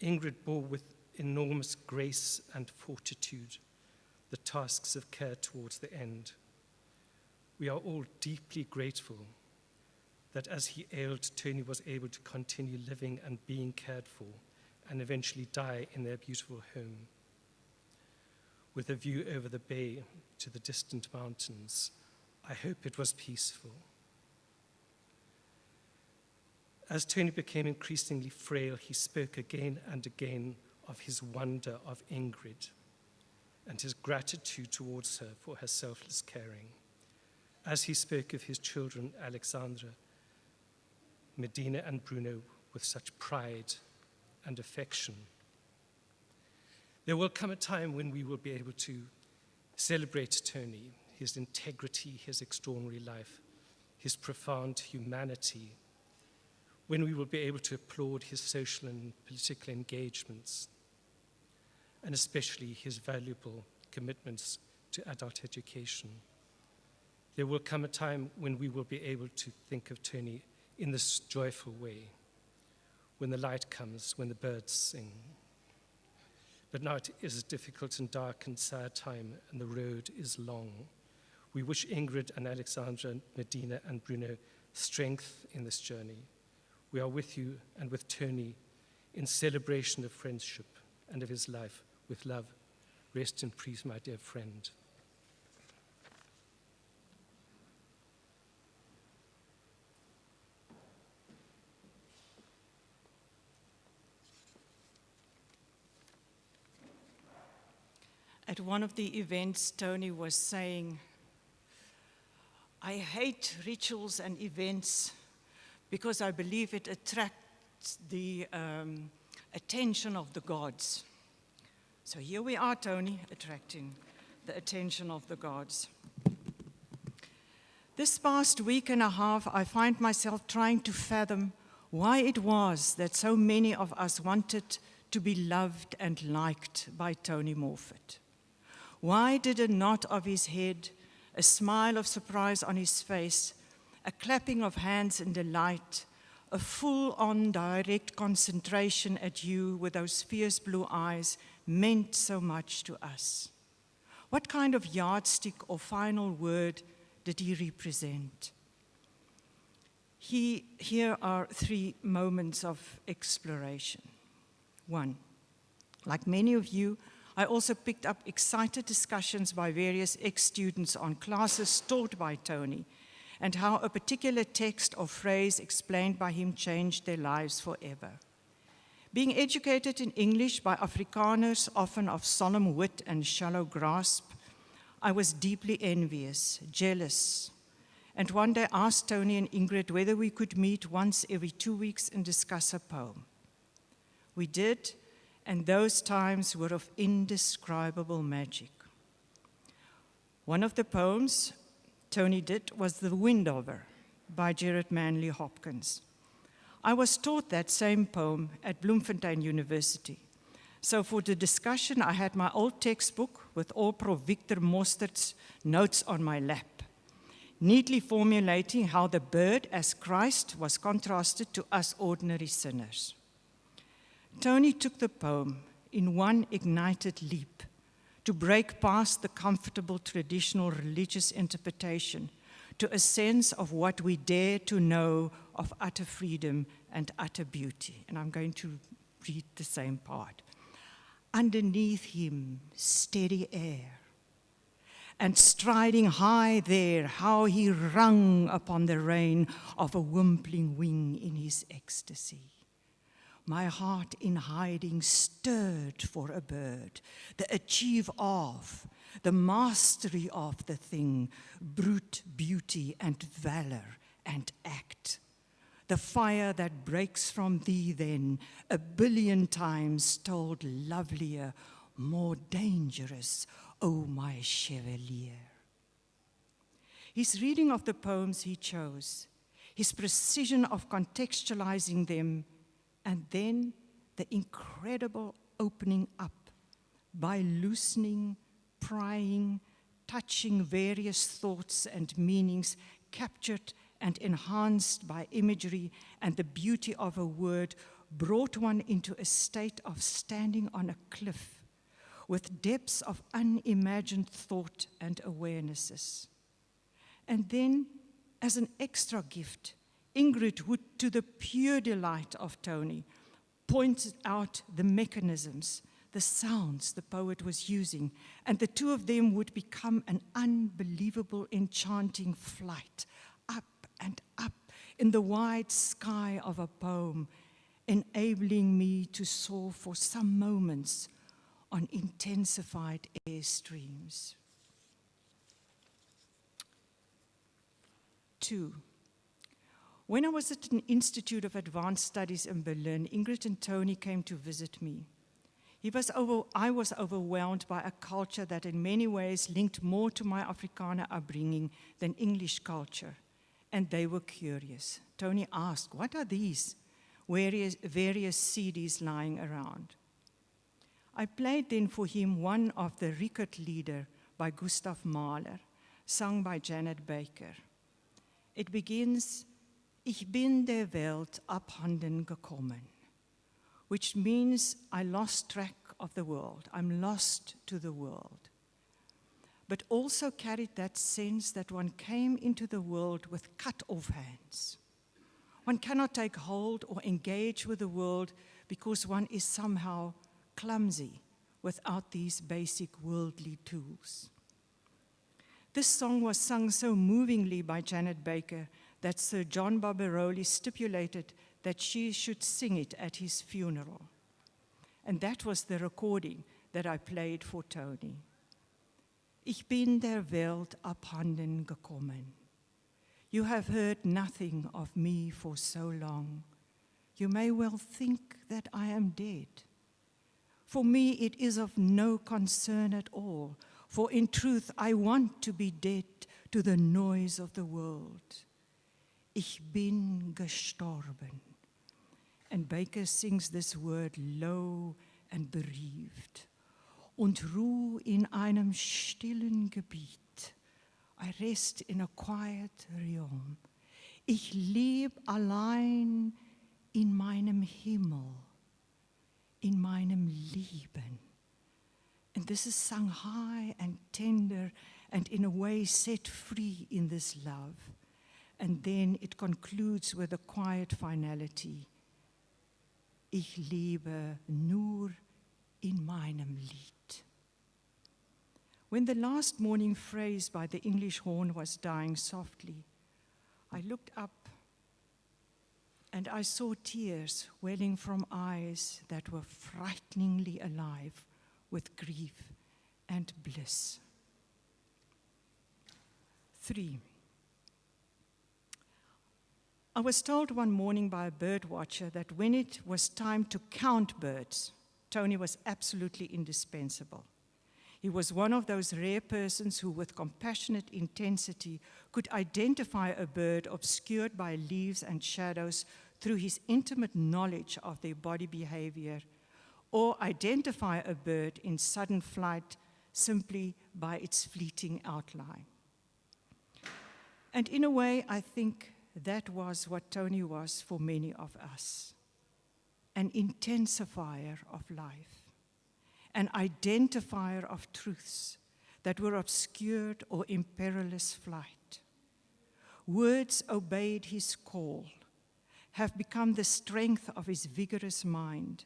Ingrid bore with enormous grace and fortitude the tasks of care towards the end. We are all deeply grateful that as he ailed, Tony was able to continue living and being cared for and eventually die in their beautiful home. With a view over the bay to the distant mountains, I hope it was peaceful. As Tony became increasingly frail, he spoke again and again of his wonder of Ingrid. and his gratitude towards her for her selfless caring, as he spoke of his children, Alexandra, Medina, and Bruno, with such pride and affection. There will come a time when we will be able to celebrate Tony, his integrity, his extraordinary life, his profound humanity, when we will be able to applaud his social and political engagements, and especially his valuable commitments to adult education. There will come a time when we will be able to think of Tony in this joyful way, when the light comes, when the birds sing. But now it is a difficult and dark and sad time, and the road is long. We wish Ingrid and Alexandra, Medina and Bruno strength in this journey. We are with you and with Tony in celebration of friendship and of his life. With love, rest in peace, my dear friend. At one of the events, Tony was saying, I hate rituals and events because I believe it attracts the attention of the gods. So here we are, Tony, attracting the attention of the gods. This past week and a half, I find myself trying to fathom why it was that so many of us wanted to be loved and liked by Tony Morphet. Why did a nod of his head, a smile of surprise on his face, a clapping of hands in delight, a full-on direct concentration at you with those fierce blue eyes meant so much to us? What kind of yardstick or final word did he represent? Here are 3 moments of exploration. 1, like many of you, I also picked up excited discussions by various ex-students on classes taught by Tony and how a particular text or phrase explained by him changed their lives forever. Being educated in English by Afrikaners, often of solemn wit and shallow grasp, I was deeply envious, jealous, and one day asked Tony and Ingrid whether we could meet once every 2 weeks and discuss a poem. We did, and those times were of indescribable magic. One of the poems Tony did was The Windover by Gerard Manley Hopkins. I was taught that same poem at Bloemfontein University. So for the discussion, I had my old textbook with all Prof. Victor Mostert's notes on my lap, neatly formulating how the bird as Christ was contrasted to us ordinary sinners. Tony took the poem in one ignited leap to break past the comfortable traditional religious interpretation to a sense of what we dare to know of utter freedom and utter beauty. And I'm going to read the same part. Underneath him, steady air, and striding high there, how he rung upon the rein of a wimpling wing in his ecstasy. My heart in hiding stirred for a bird, the achieve of, the mastery of the thing, brute beauty and valor and act. The fire that breaks from thee then, 1,000,000,000 times told lovelier, more dangerous, O my chevalier. His reading of the poems he chose, his precision of contextualizing them, and then the incredible opening up by loosening, prying, touching various thoughts and meanings captured and enhanced by imagery and the beauty of a word, brought one into a state of standing on a cliff with depths of unimagined thought and awarenesses. And then, as an extra gift, Ingrid would, to the pure delight of Tony, point out the mechanisms, the sounds the poet was using, and the two of them would become an unbelievable, enchanting flight, up and up in the wide sky of a poem, enabling me to soar for some moments on intensified airstreams. 2. When I was at an Institute of Advanced Studies in Berlin, Ingrid and Tony came to visit me. I was overwhelmed by a culture that in many ways linked more to my Afrikaner upbringing than English culture, and they were curious. Tony asked, "What are these various CDs lying around?" I played then for him one of the Rickert-Lieder by Gustav Mahler, sung by Janet Baker. It begins, "Ich bin der Welt abhanden gekommen," which means I lost track of the world. I'm lost to the world. But also carried that sense that one came into the world with cut-off hands. One cannot take hold or engage with the world because one is somehow clumsy without these basic worldly tools. This song was sung so movingly by Janet Baker that Sir John Barbaroli stipulated that she should sing it at his funeral. And that was the recording that I played for Tony. Ich bin der Welt abhanden gekommen. You have heard nothing of me for so long. You may well think that I am dead. For me, it is of no concern at all, for in truth, I want to be dead to the noise of the world. Ich bin gestorben. And Baker sings this word low and bereaved. Und ruh in einem stillen Gebiet. I rest in a quiet realm. Ich leb allein in meinem Himmel, in meinem Leben. And this is sung high and tender and in a way set free in this love. And then it concludes with a quiet finality. Ich lebe nur in meinem Lied. When the last morning phrase by the English horn was dying softly, I looked up and I saw tears welling from eyes that were frighteningly alive with grief and bliss. 3. I was told one morning by a bird watcher that when it was time to count birds, Tony was absolutely indispensable. He was one of those rare persons who, with compassionate intensity, could identify a bird obscured by leaves and shadows through his intimate knowledge of their body behavior, or identify a bird in sudden flight simply by its fleeting outline. And in a way, I think that was what Tony was for many of us, an intensifier of life, an identifier of truths that were obscured or in perilous flight. Words obeyed his call, have become the strength of his vigorous mind,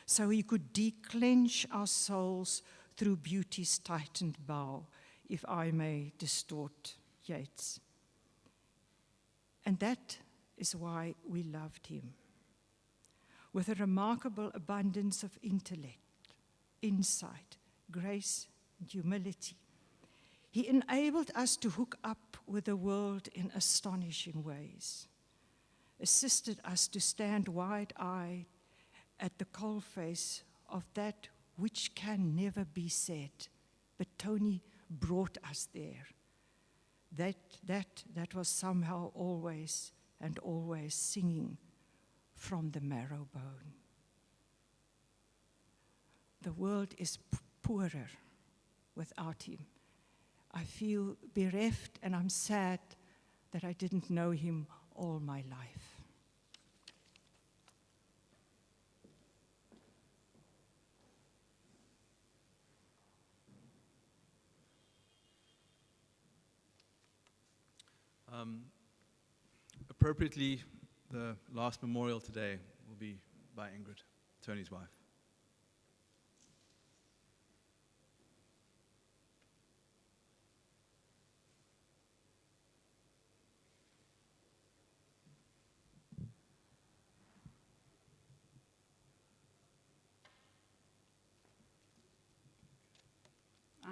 so he could declench our souls through beauty's tightened bow, if I may distort Yeats. And that is why we loved him. With a remarkable abundance of intellect, insight, grace, and humility, he enabled us to hook up with the world in astonishing ways, assisted us to stand wide-eyed at the coalface of that which can never be said, but Tony brought us there. That was somehow always and always singing from the marrow bone. The world is poorer without him. I feel bereft and I'm sad that I didn't know him all my life. Appropriately, the last memorial today will be by Ingrid, Tony's wife.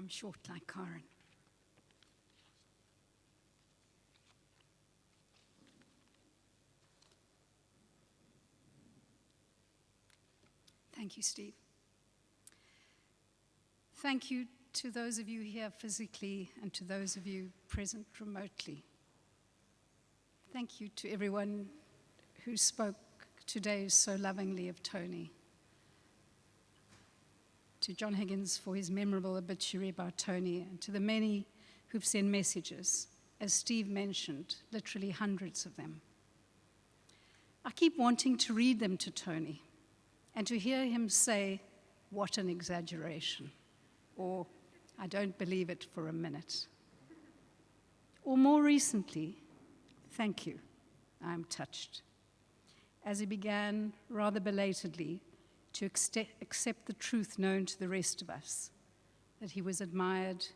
I'm short like Karen. Thank you, Steve. Thank you to those of you here physically and to those of you present remotely. Thank you to everyone who spoke today so lovingly of Tony. To John Higgins for his memorable obituary about Tony, and to the many who've sent messages, as Steve mentioned, literally hundreds of them. I keep wanting to read them to Tony and to hear him say, "What an exaggeration," or "I don't believe it for a minute." Or more recently, "Thank you, I'm touched," as he began rather belatedly to accept the truth known to the rest of us, that he was admired,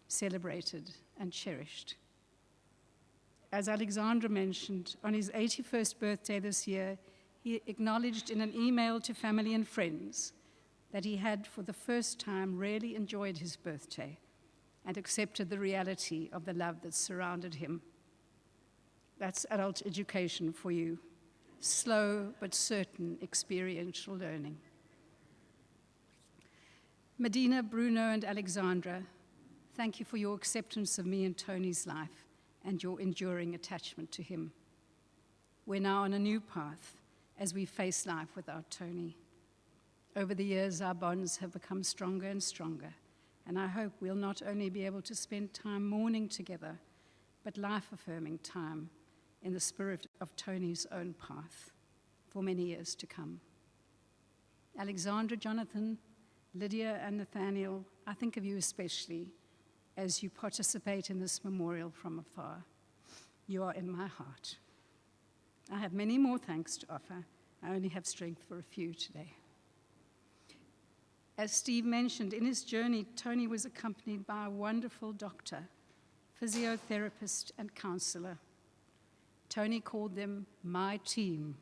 celebrated, and cherished. As Alexandra mentioned, on his 81st birthday this year, he acknowledged in an email to family and friends that he had, for the first time, really enjoyed his birthday and accepted the reality of the love that surrounded him. That's adult education for you. Slow but certain experiential learning. Medina, Bruno, and Alexandra, thank you for your acceptance of me and Tony's life and your enduring attachment to him. We're now on a new path as we face life without Tony. Over the years, our bonds have become stronger and stronger, and I hope we'll not only be able to spend time mourning together, but life-affirming time in the spirit of Tony's own path for many years to come. Alexandra, Jonathan, Lydia, and Nathaniel, I think of you especially as you participate in this memorial from afar. You are in my heart. I have many more thanks to offer. I only have strength for a few today. As Steve mentioned, in his journey, Tony was accompanied by a wonderful doctor, physiotherapist, and counselor. Tony called them my team,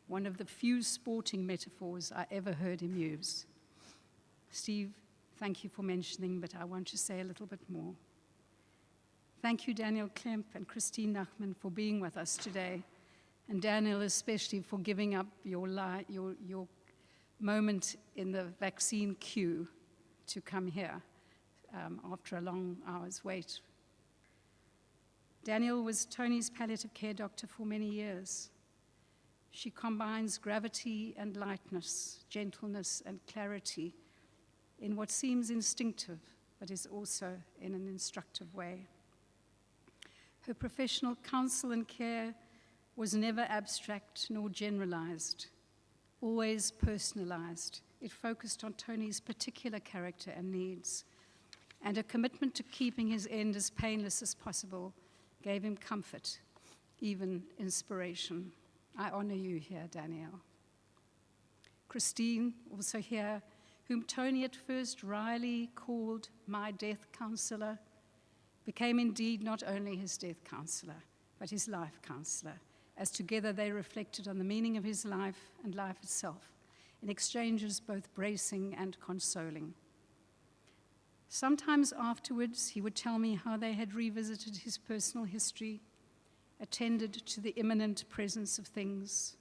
one of the few sporting metaphors I ever heard him use. Steve, thank you for mentioning, but I want to say a little bit more. Thank you, Daniel Klemp and Christine Nachman, for being with us today, and Daniel especially for giving up your moment in the vaccine queue to come here after a long hour's wait. Daniel was Tony's palliative care doctor for many years. She combines gravity and lightness, gentleness and clarity in what seems instinctive, but is also in an instructive way. Her professional counsel and care was never abstract nor generalized, always personalized. It focused on Tony's particular character and needs, and a commitment to keeping his end as painless as possible gave him comfort, even inspiration. I honor you here, Danielle. Christine, also here, whom Tony at first wryly called my death counselor, became indeed not only his death counselor, but his life counselor, as together they reflected on the meaning of his life and life itself, in exchanges both bracing and consoling. Sometimes afterwards, he would tell me how they had revisited his personal history, attended to the imminent presence of things,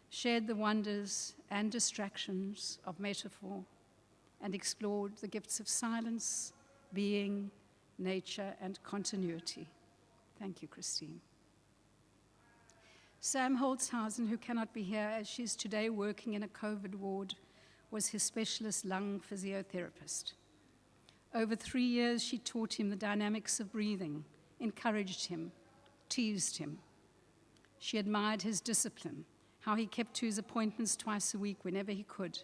shared the wonders and distractions of metaphor, and explored the gifts of silence, being, nature, and continuity. Thank you, Christine. Sam Holzhausen, who cannot be here as she is today working in a COVID ward, was his specialist lung physiotherapist. Over 3 years, she taught him the dynamics of breathing, encouraged him, teased him. She admired his discipline, how he kept to his appointments twice a week whenever he could,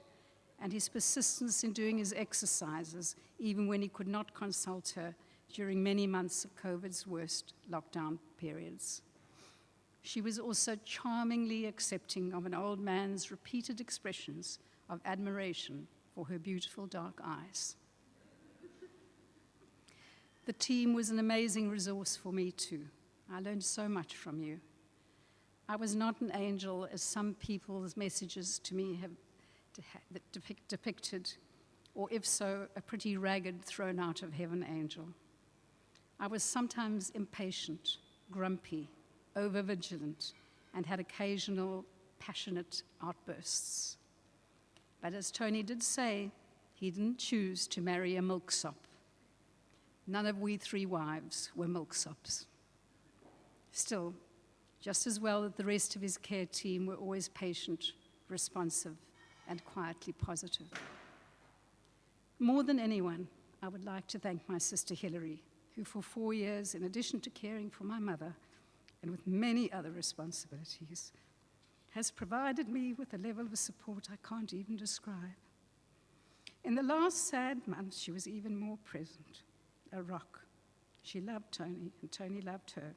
and his persistence in doing his exercises, even when he could not consult her during many months of COVID's worst lockdown periods. She was also charmingly accepting of an old man's repeated expressions of admiration for her beautiful dark eyes. The team was an amazing resource for me too. I learned so much from you. I was not an angel, as some people's messages to me have depicted, or if so, a pretty ragged, thrown out of heaven angel. I was sometimes impatient, grumpy, over-vigilant, and had occasional passionate outbursts. But as Tony did say, he didn't choose to marry a milksop. None of we 3 wives were milksops. Still, just as well that the rest of his care team were always patient, responsive, and quietly positive. More than anyone, I would like to thank my sister Hilary, who for 4 years, in addition to caring for my mother, and with many other responsibilities, has provided me with a level of support I can't even describe. In the last sad months, she was even more present, a rock. She loved Tony, and Tony loved her.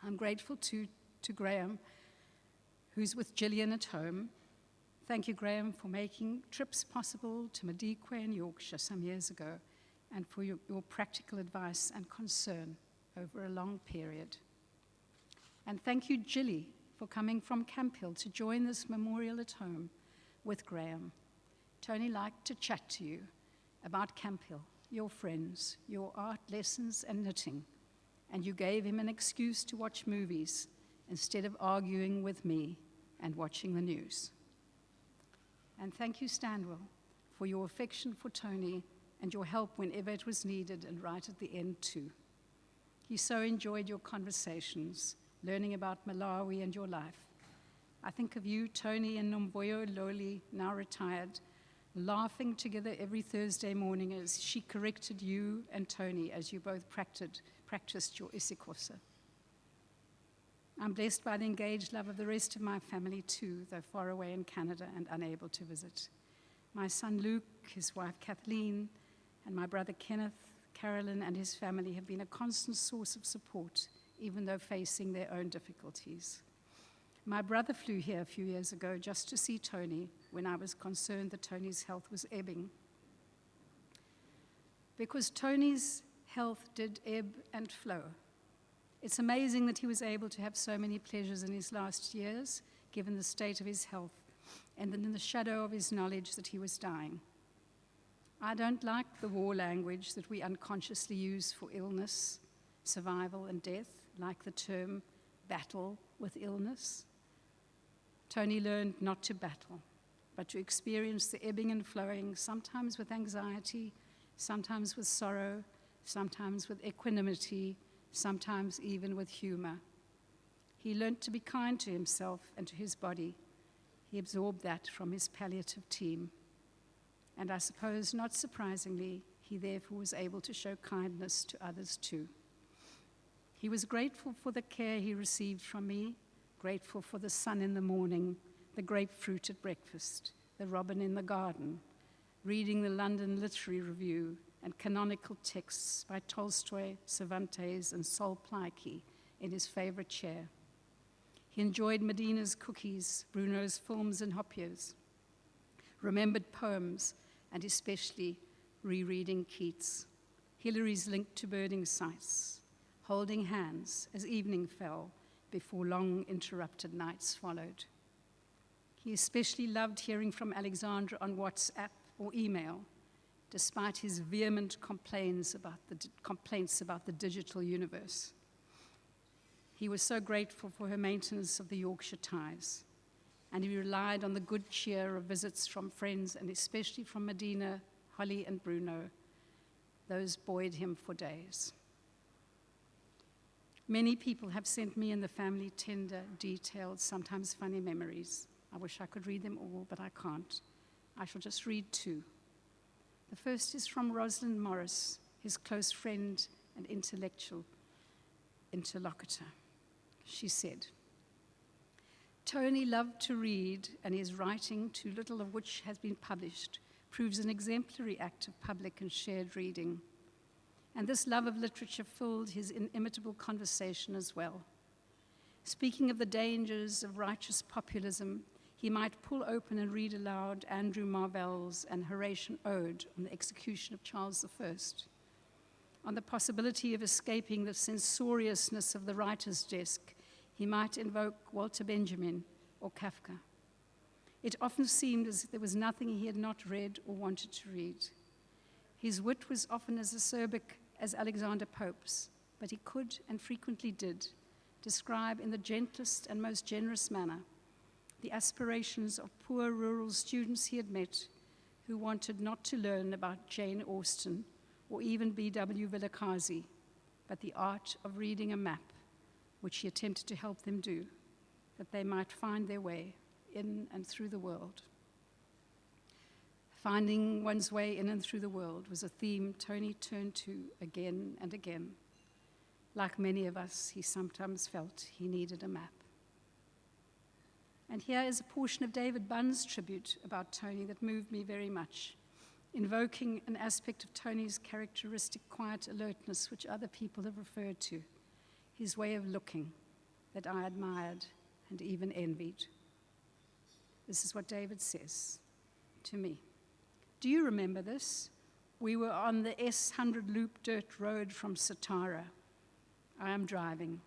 I'm grateful to Graham, who's with Gillian at home. Thank you, Graham, for making trips possible to Madikwe in Yorkshire some years ago, and for your practical advice and concern over a long period. And thank you, Gilly, for coming from Camp Hill to join this memorial at home with Graham. Tony liked to chat to you about Camp Hill, your friends, your art lessons and knitting, and you gave him an excuse to watch movies instead of arguing with me and watching the news. And thank you, Stanwell, for your affection for Tony and your help whenever it was needed, and right at the end too. He so enjoyed your conversations, learning about Malawi and your life. I think of you, Tony, and Nomboyo Loli, now retired, laughing together every Thursday morning as she corrected you and Tony as you both practiced your isiXhosa. I'm blessed by the engaged love of the rest of my family too, though far away in Canada and unable to visit. My son Luke, his wife Kathleen, and my brother Kenneth, Carolyn, and his family have been a constant source of support, even though facing their own difficulties. My brother flew here a few years ago just to see Tony when I was concerned that Tony's health was ebbing. Because Tony's health did ebb and flow. It's amazing that he was able to have so many pleasures in his last years, given the state of his health, and in the shadow of his knowledge that he was dying. I don't like the war language that we unconsciously use for illness, survival, and death, like the term battle with illness. Tony learned not to battle, but to experience the ebbing and flowing, sometimes with anxiety, sometimes with sorrow, sometimes with equanimity, sometimes even with humor. He learned to be kind to himself and to his body. He absorbed that from his palliative team. And I suppose, not surprisingly, he therefore was able to show kindness to others too. He was grateful for the care he received from me, grateful for the sun in the morning, the grapefruit at breakfast, the robin in the garden, reading the London Literary Review and canonical texts by Tolstoy, Cervantes, and Sol Plaatje in his favorite chair. He enjoyed Medina's cookies, Bruno's films and Hoppiers, remembered poems, and especially rereading Keats, Hilary's link to birding sites, holding hands as evening fell before long interrupted nights followed. He especially loved hearing from Alexandra on WhatsApp or email, despite his vehement complaints about the digital universe. He was so grateful for her maintenance of the Yorkshire ties, and he relied on the good cheer of visits from friends, and especially from Medina, Holly, and Bruno. Those buoyed him for days. Many people have sent me and the family tender, detailed, sometimes funny memories. I wish I could read them all, but I can't. I shall just read 2. The first is from Rosalind Morris, his close friend and intellectual interlocutor. She said, Tony loved to read, and his writing, too little of which has been published, proves an exemplary act of public and shared reading. And this love of literature filled his inimitable conversation as well. Speaking of the dangers of righteous populism, he might pull open and read aloud Andrew Marvell's and Horatian Ode on the execution of Charles I, on the possibility of escaping the censoriousness of the writer's desk. He might invoke Walter Benjamin or Kafka. It often seemed as if there was nothing he had not read or wanted to read. His wit was often as acerbic as Alexander Pope's, but he could, and frequently did, describe in the gentlest and most generous manner the aspirations of poor rural students he had met who wanted not to learn about Jane Austen or even B.W. Villakazi, but the art of reading a map, which he attempted to help them do, that they might find their way in and through the world. Finding one's way in and through the world was a theme Tony turned to again and again. Like many of us, he sometimes felt he needed a map. And here is a portion of David Bunn's tribute about Tony that moved me very much, invoking an aspect of Tony's characteristic quiet alertness, which other people have referred to, his way of looking that I admired and even envied. This is what David says to me. Do you remember this? We were on the S100 loop dirt road from Satara. I am driving.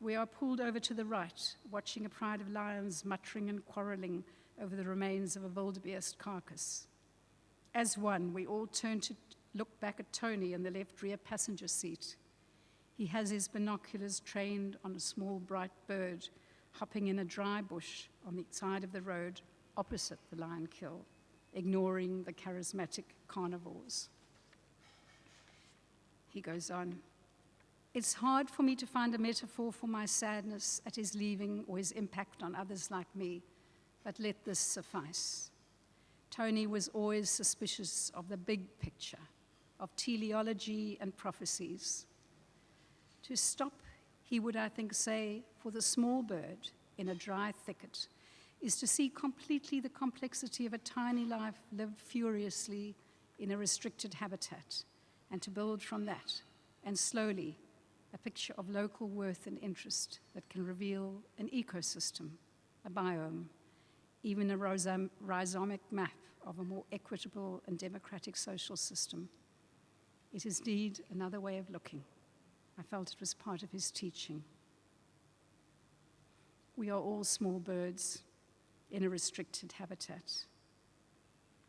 We are pulled over to the right, watching a pride of lions muttering and quarreling over the remains of a wildebeest carcass. As one, we all turn to look back at Tony in the left rear passenger seat. He has his binoculars trained on a small bright bird hopping in a dry bush on the side of the road opposite the lion kill, ignoring the charismatic carnivores. He goes on, it's hard for me to find a metaphor for my sadness at his leaving or his impact on others like me, but let this suffice. Tony was always suspicious of the big picture, of teleology and prophecies. To stop, he would, I think, say, for the small bird in a dry thicket, is to see completely the complexity of a tiny life lived furiously in a restricted habitat, and to build from that, and slowly, a picture of local worth and interest that can reveal an ecosystem, a biome, even a rhizomic map of a more equitable and democratic social system. It is indeed another way of looking. I felt it was part of his teaching. We are all small birds in a restricted habitat.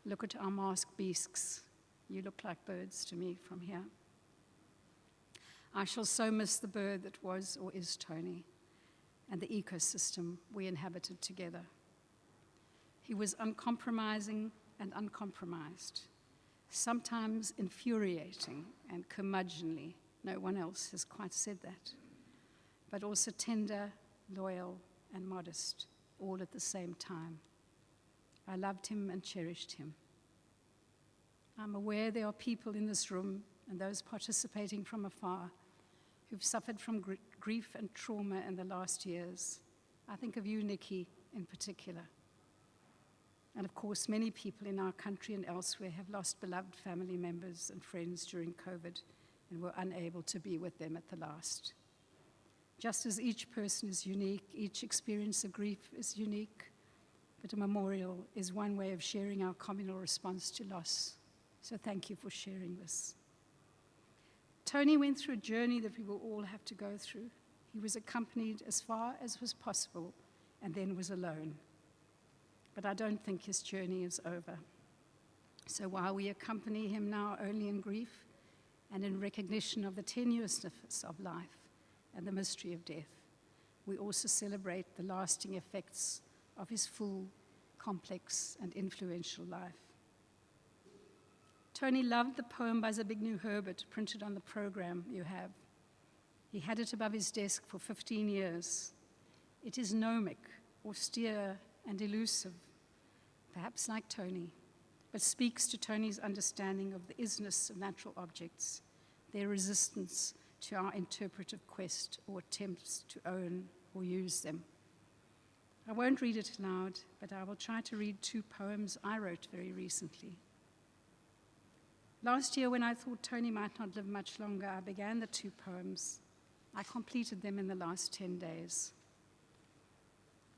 Look at our masked beasts. You look like birds to me from here. I shall so miss the bird that was or is Tony and the ecosystem we inhabited together. He was uncompromising and uncompromised, sometimes infuriating and curmudgeonly. No one else has quite said that, but also tender, loyal, and modest, all at the same time. I loved him and cherished him. I'm aware there are people in this room and those participating from afar who've suffered from grief and trauma in the last years. I think of you, Nikki, in particular. And of course, many people in our country and elsewhere have lost beloved family members and friends during COVID and were unable to be with them at the last. Just as each person is unique, each experience of grief is unique, but a memorial is one way of sharing our communal response to loss. So thank you for sharing this. Tony went through a journey that we will all have to go through. He was accompanied as far as was possible and then was alone. But I don't think his journey is over. So while we accompany him now only in grief and in recognition of the tenuousness of life and the mystery of death, we also celebrate the lasting effects of his full, complex, and influential life. Tony loved the poem by Zbigniew Herbert printed on the program you have. He had it above his desk for 15 years. It is gnomic, austere, and elusive, perhaps like Tony, but speaks to Tony's understanding of the isness of natural objects, their resistance to our interpretive quest or attempts to own or use them. I won't read it aloud, but I will try to read two poems I wrote very recently. Last year, when I thought Tony might not live much longer, I began the two poems. I completed them in the last 10 days.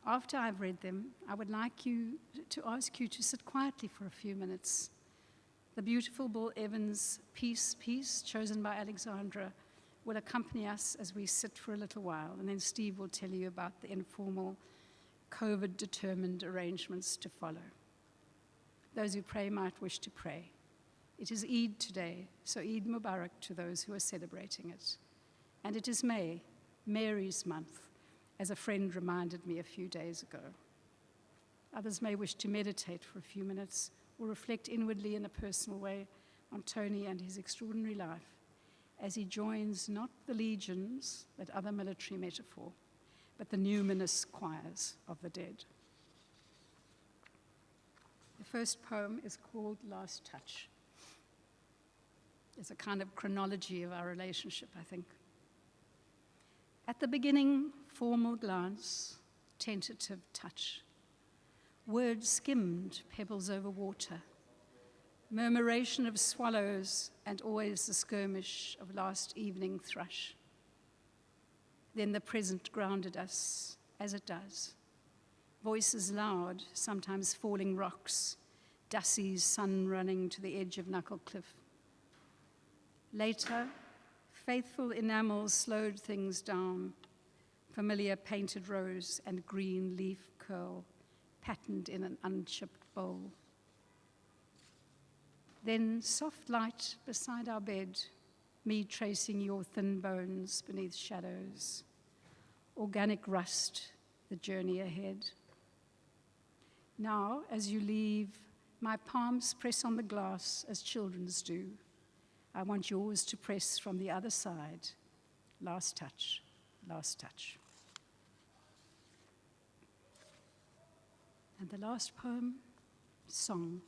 After I've read them, I would like to ask you to sit quietly for a few minutes. The beautiful Bill Evans' Peace, Peace, chosen by Alexandra, will accompany us as we sit for a little while, and then Steve will tell you about the informal COVID-determined arrangements to follow. Those who pray might wish to pray. It is Eid today, so Eid Mubarak to those who are celebrating it. And it is May, Mary's month, as a friend reminded me a few days ago. Others may wish to meditate for a few minutes or reflect inwardly in a personal way on Tony and his extraordinary life as he joins not the legions, that other military metaphor, but the numinous choirs of the dead. The first poem is called Last Touch. It's a kind of chronology of our relationship, I think. At the beginning, formal glance, tentative touch. Words skimmed, pebbles over water. Murmuration of swallows, and always the skirmish of last evening thrush. Then the present grounded us, as it does. Voices loud, sometimes falling rocks, Dussie's sun running to the edge of Knuckle Cliff. Later, faithful enamel slowed things down, familiar painted rose and green leaf curl, patterned in an unchipped bowl. Then soft light beside our bed, me tracing your thin bones beneath shadows. Organic rust, the journey ahead. Now, as you leave, my palms press on the glass as children's do. I want yours to press from the other side. Last touch, last touch. And the last poem, Song.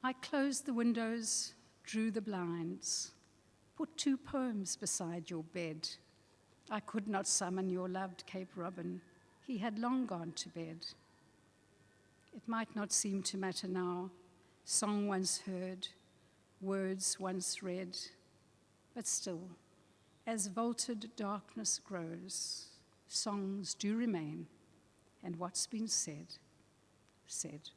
I closed the windows, drew the blinds, put 2 poems beside your bed. I could not summon your loved Cape Robin. He had long gone to bed. It might not seem to matter now, song once heard, words once read, but still, as vaulted darkness grows, songs do remain, and what's been said, said.